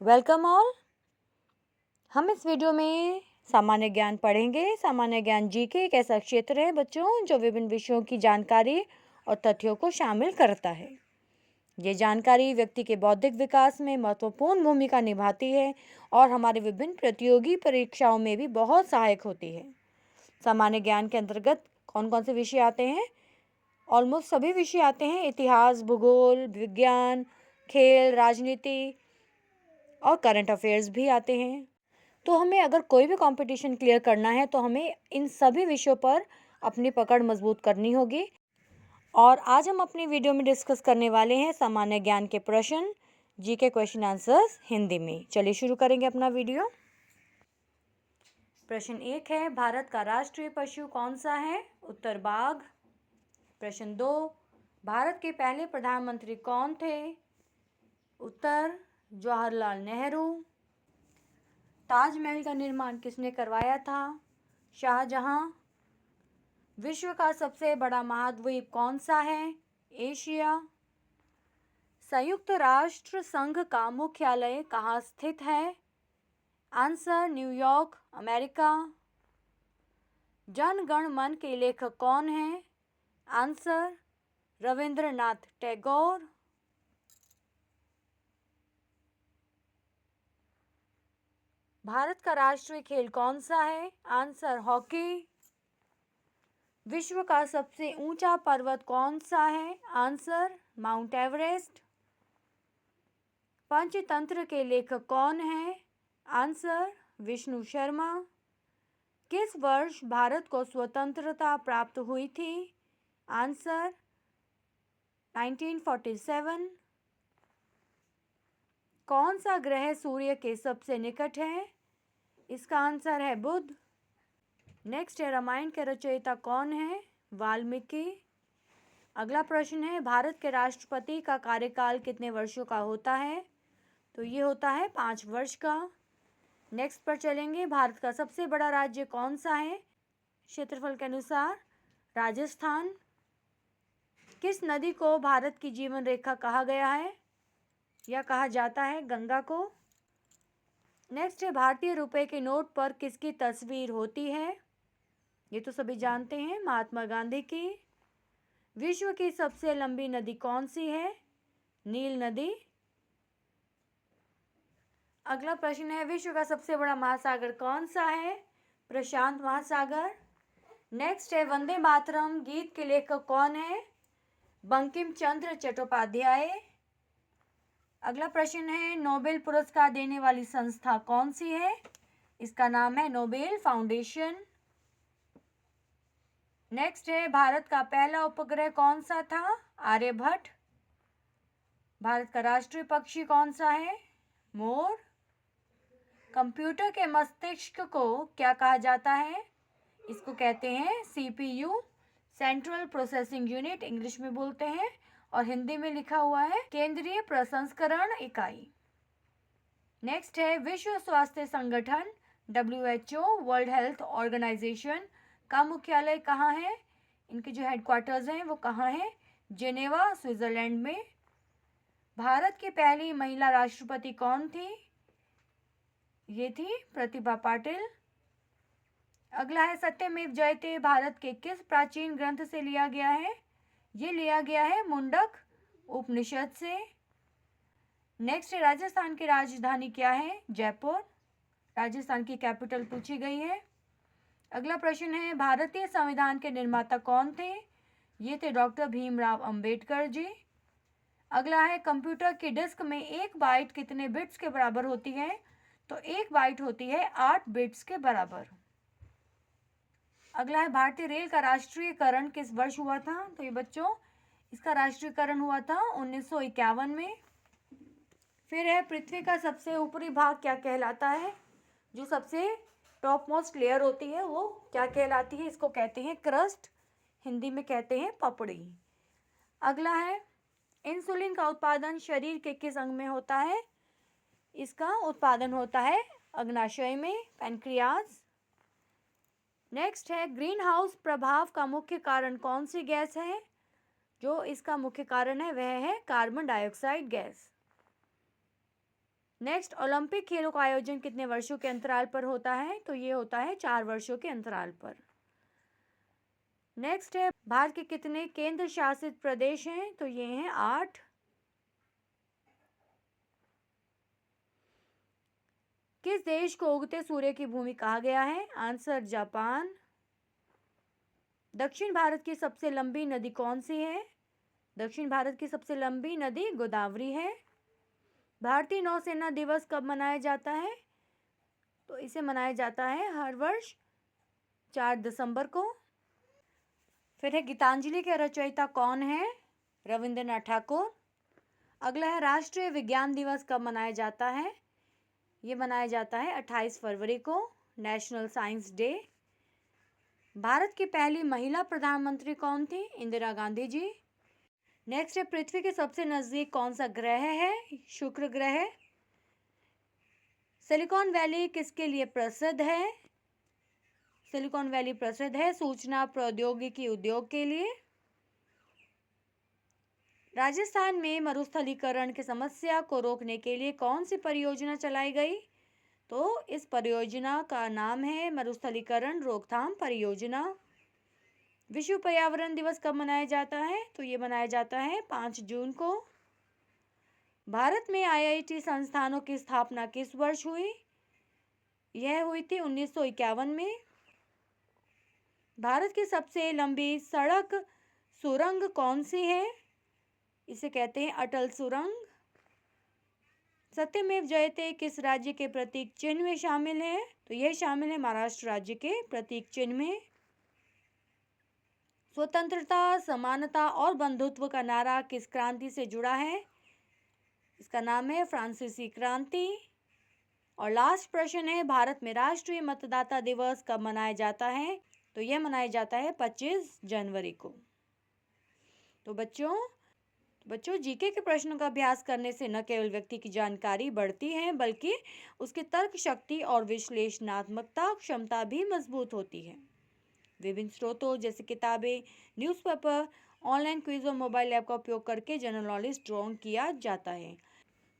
Welcome all. हम इस video में सामान्य ज्ञान पढ़ेंगे। सामान्य ज्ञान जीके एक ऐसा क्षेत्र है बच्चों जो विभिन्न विषयों की जानकारी और तथ्यों को शामिल करता है। ये जानकारी व्यक्ति के बौद्धिक विकास में महत्वपूर्ण भूमिका निभाती है और हमारे विभिन्न प्रतियोगी परीक्षाओं में भी बहुत सहायक होती है। सामान्य ज्ञान के अंतर्गत कौन कौन से विषय आते हैं? ऑलमोस्ट सभी विषय आते हैं। इतिहास, भूगोल, विज्ञान, खेल, राजनीति और करंट अफेयर्स भी आते हैं। तो हमें अगर कोई भी कंपटीशन क्लियर करना है तो हमें इन सभी विषयों पर अपनी पकड़ मजबूत करनी होगी। और आज हम अपनी वीडियो में डिस्कस करने वाले हैं सामान्य ज्ञान के प्रश्न, जीके क्वेश्चन आंसर्स हिंदी में। चलिए शुरू करेंगे अपना वीडियो। प्रश्न 1 है, भारत का राष्ट्रीय पशु कौन सा है? उत्तर बाघ। प्रश्न 2, भारत के पहले प्रधानमंत्री कौन थे? उत्तर जवाहरलाल नेहरू। ताजमहल का निर्माण किसने करवाया था? शाहजहां। विश्व का सबसे बड़ा महाद्वीप कौन सा है? एशिया। संयुक्त राष्ट्र संघ का मुख्यालय कहाँ स्थित है? Answer New York, America. Jana Gana मन के लेखक कौन हैं? आंसर रविंद्रनाथ टैगोर। भारत का राष्ट्रीय खेल कौन सा है? Answer hockey. विश्व का सबसे ऊंचा पर्वत कौन सा है? Answer mount Everest. पंचतंत्र के लेखक कौन हैं? आंसर विष्णु शर्मा। किस वर्ष भारत को स्वतंत्रता प्राप्त हुई थी? आंसर 1947। कौन सा ग्रह सूर्य के सबसे निकट है? इसका आंसर है बुध। नेक्स्ट है, रामायण के रचयिता कौन है? वाल्मीकि। अगला प्रश्न है, भारत के राष्ट्रपति का कार्यकाल कितने वर्षों का होता है? तो ये होता है 5 वर्ष का। नेक्स्ट पर चलेंगे, भारत का सबसे बड़ा राज्य कौन सा है? क्षेत्रफल के अनुसार राजस्थान। किस नदी को भारत की जीवन रेखा कहा गया है या कहा जाता है? गंगा को। नेक्स्ट है, भारतीय रुपए के नोट पर किसकी तस्वीर होती है? ये तो सभी जानते हैं, महात्मा गांधी की। विश्व की सबसे लंबी नदी कौन सी है? नील नदी। अगला प्रश्न है, विश्व का सबसे बड़ा महासागर कौन सा है? प्रशांत महासागर। नेक्स्ट है, वंदे मातरम गीत के लेखक कौन है? बंकिम चंद्र चट्टोपाध्याय। अगला प्रश्न है, नोबेल पुरस्कार देने वाली संस्था कौन सी है? इसका नाम है नोबेल फाउंडेशन। नेक्स्ट है, भारत का पहला उपग्रह कौन सा था? आर्यभट्ट। भारत का राष्ट्रीय पक्षी कौन सा है? मोर। कंप्यूटर के मस्तिष्क को क्या कहा जाता है? इसको कहते हैं CPU, central processing unit English में बोलते हैं, और हिंदी में लिखा हुआ है केंद्रीय प्रसंस्करण इकाई। नेक्स्ट है, विश्व स्वास्थ्य संगठन WHO, वर्ल्ड हेल्थ ऑर्गेनाइजेशन का मुख्यालय कहाँ है? इनके जो हेडक्वार्टर्स हैं वो कहाँ है? जेनेवा, स्विट्जरलैंड में। भारत की पहली महिला राष्ट्रपति कौन थी? ये थी प्रतिभा पाटिल। अगला है, सत्यमेव जयते भारत के किस प्राचीन ग्रंथ से लिया गया है? ये लिया गया है मुंडक उपनिषद से। नेक्स्ट है, राजस्थान की राजधानी क्या है? जयपुर। राजस्थान की कैपिटल पूछी गई है। अगला प्रश्न है, भारतीय संविधान के निर्माता कौन थे? ये थे डॉक्टर भीमराव अंबेडकर जी। अगला है, कंप्यूटर की डिस्क में 1 बाइट कितने बिट्स के बराबर होती है? तो 1 बाइट होती है 8 बिट्स के बराबर। अगला है, भारतीय रेल का राष्ट्रीयकरण किस वर्ष हुआ था? तो ये बच्चों, इसका राष्ट्रीयकरण हुआ था 1951 में। फिर है, पृथ्वी का सबसे ऊपरी भाग क्या कहलाता है? जो सबसे टॉप मोस्ट लेयर होती है वो क्या कहलाती है? इसको कहते हैं क्रस्ट, हिंदी में कहते हैं पपड़ी। अगला है, इंसुलिन का उत्पादन शरीर के किस अंग में होता है? इसका उत्पादन होता है अग्नाशय में, पैनक्रियाज। नेक्स्ट है, ग्रीन हाउस प्रभाव का मुख्य कारण कौन सी गैस है? जो इसका मुख्य कारण है वह है carbon dioxide gas. Next, Olympic खेलों का आयोजन कितने वर्षों के अंतराल पर होता है? तो ये होता है 4 वर्षों के अंतराल पर। नेक्स्ट है, भारत के कितने केंद्र शासित प्रदेश हैं? तो ये हैं 8। किस देश को उगते सूर्य की भूमि कहा गया है? Answer, Japan. दक्षिण भारत की सबसे लंबी नदी कौन सी है? दक्षिण भारत की सबसे लंबी नदी गोदावरी है। भारतीय नौसेना दिवस कब मनाया जाता है? तो इसे मनाया जाता है हर वर्ष 4 दिसंबर को। फिर है, गीतांजलि के रचयिता कौन है? रविंद्रनाथ ठाकुर। अगला है, राष्ट्रीय विज्ञान दिवस कब मनाया जाता है? ये मनाया जाता है 28 फरवरी को, नेशनल साइंस डे। भारत की पहली महिला प्रधानमंत्री कौन थी? इंदिरा गांधी जी। नेक्स्ट है, पृथ्वी के सबसे नजदीक कौन सा ग्रह है? शुक्र ग्रह। सिलिकॉन वैली किसके लिए प्रसिद्ध है? सिलिकॉन वैली प्रसिद्ध है सूचना प्रौद्योगिकी उद्योग के लिए। राजस्थान में मरुस्थलीकरण की समस्या को रोकने के लिए कौन सी परियोजना चलाई गई? तो इस परियोजना का नाम है मरुस्थलीकरण रोकथाम परियोजना। विश्व पर्यावरण दिवस कब मनाया जाता है? तो ये मनाया जाता है 5 जून को। भारत में आईआईटी संस्थानों की स्थापना किस वर्ष हुई? यह हुई थी 1951 में। भारत की सबसे लंबी सड़क सुरंग कौन सी है? इसे कहते हैं अटल सुरंग। सत्यमेव जयते किस राज्य के प्रतीक चिन्ह में शामिल है? तो यह शामिल है महाराष्ट्र राज्य के प्रतीक चिन्ह में। स्वतंत्रता, समानता और बंधुत्व का नारा किस क्रांति से जुड़ा है? इसका नाम है फ्रांसीसी क्रांति। और लास्ट प्रश्न है, भारत में राष्ट्रीय मतदाता दिवस कब मनाया जाता है? तो यह मनाया जाता है 25 जनवरी को। तो बच्चों जीके के प्रश्नों का अभ्यास करने से न केवल व्यक्ति की जानकारी बढ़ती है बल्कि उसकी तर्क शक्ति और विश्लेषणात्मकता क्षमता भी मजबूत होती है। विभिन्न स्रोतों जैसे किताबें, न्यूज़पेपर, ऑनलाइन क्विज और मोबाइल ऐप का उपयोग करके जनरल नॉलेज ड्रॉ किया जाता है।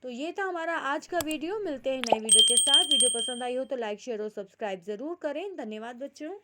तो ये था हमारा आज का वीडियो। मिलते हैं नए वीडियो के साथ। वीडियो पसंद आई हो तो लाइक, शेयर और सब्सक्राइब ज़रूर करें। धन्यवाद बच्चों।